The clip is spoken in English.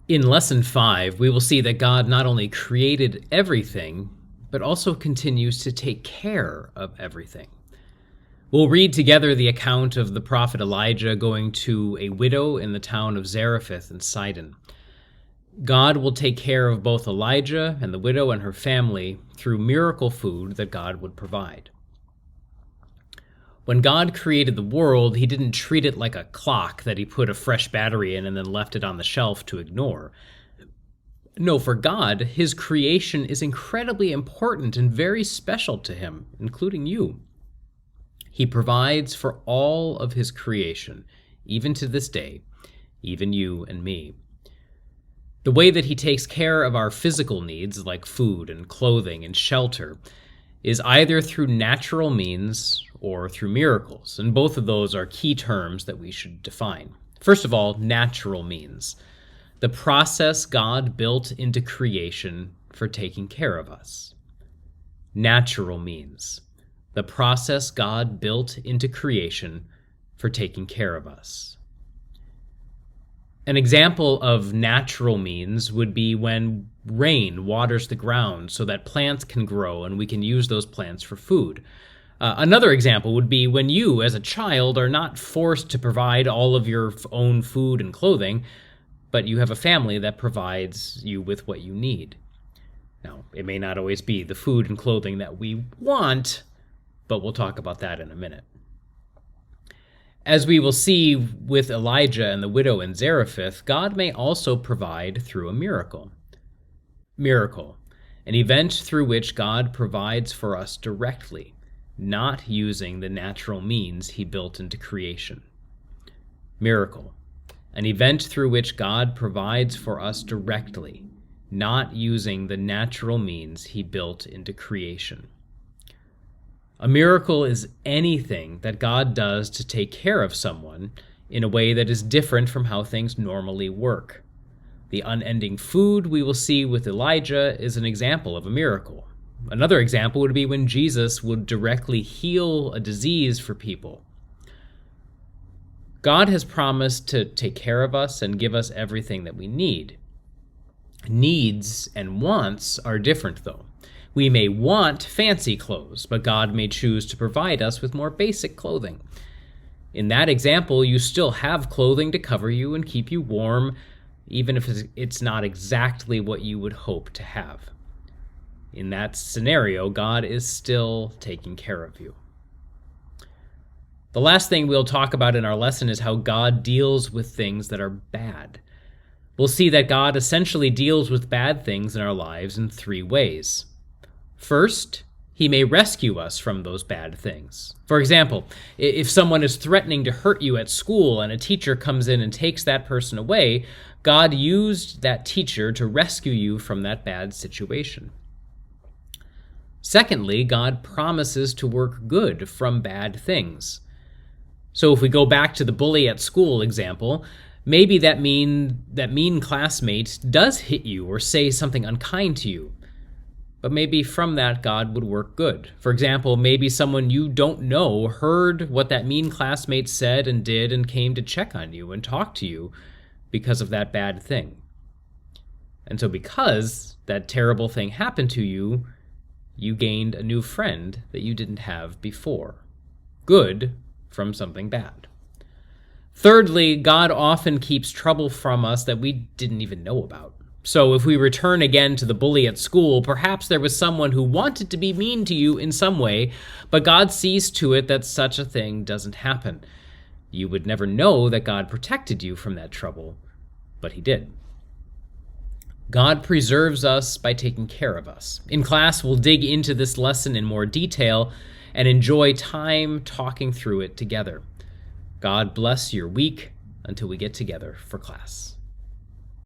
In Lesson 5, we will see that God not only created everything, but also continues to take care of everything. We'll read together the account of the prophet Elijah going to a widow in the town of Zarephath in Sidon. God will take care of both Elijah and the widow and her family through miracle food that God would provide. When God created the world, he didn't treat it like a clock that he put a fresh battery in and then left it on the shelf to ignore. No, for God, his creation is incredibly important and very special to him, including you. He provides for all of his creation, even to this day, even you and me. The way that he takes care of our physical needs, like food and clothing and shelter, is either through natural means or through miracles, and both of those are key terms that we should define. First of all, natural means. The process God built into creation for taking care of us. Natural means. The process God built into creation for taking care of us. An example of natural means would be when rain waters the ground so that plants can grow and we can use those plants for food. Another example would be when you, as a child, are not forced to provide all of your own food and clothing, but you have a family that provides you with what you need. Now, it may not always be the food and clothing that we want, but we'll talk about that in a minute. As we will see with Elijah and the widow in Zarephath, God may also provide through a miracle. Miracle, an event through which God provides for us directly, not using the natural means he built into creation. Miracle, an event through which God provides for us directly, not using the natural means he built into creation. A miracle is anything that God does to take care of someone in a way that is different from how things normally work. The unending food we will see with Elijah is an example of a miracle. Another example would be when Jesus would directly heal a disease for people. God has promised to take care of us and give us everything that we need. Needs and wants are different, though. We may want fancy clothes, but God may choose to provide us with more basic clothing. In that example, you still have clothing to cover you and keep you warm, even if it's not exactly what you would hope to have. In that scenario, God is still taking care of you. The last thing we'll talk about in our lesson is how God deals with things that are bad. We'll see that God essentially deals with bad things in our lives in 3 ways. First, he may rescue us from those bad things. For example, if someone is threatening to hurt you at school and a teacher comes in and takes that person away, God used that teacher to rescue you from that bad situation. Secondly, God promises to work good from bad things. So if we go back to the bully at school example, maybe that mean classmate does hit you or say something unkind to you. But maybe from that, God would work good. For example, maybe someone you don't know heard what that mean classmate said and did and came to check on you and talk to you because of that bad thing. And so because that terrible thing happened to you, you gained a new friend that you didn't have before. Good from something bad. Thirdly, God often keeps trouble from us that we didn't even know about. So if we return again to the bully at school, perhaps there was someone who wanted to be mean to you in some way, but God sees to it that such a thing doesn't happen. You would never know that God protected you from that trouble, but he did. God preserves us by taking care of us. In class, we'll dig into this lesson in more detail and enjoy time talking through it together. God bless your week until we get together for class.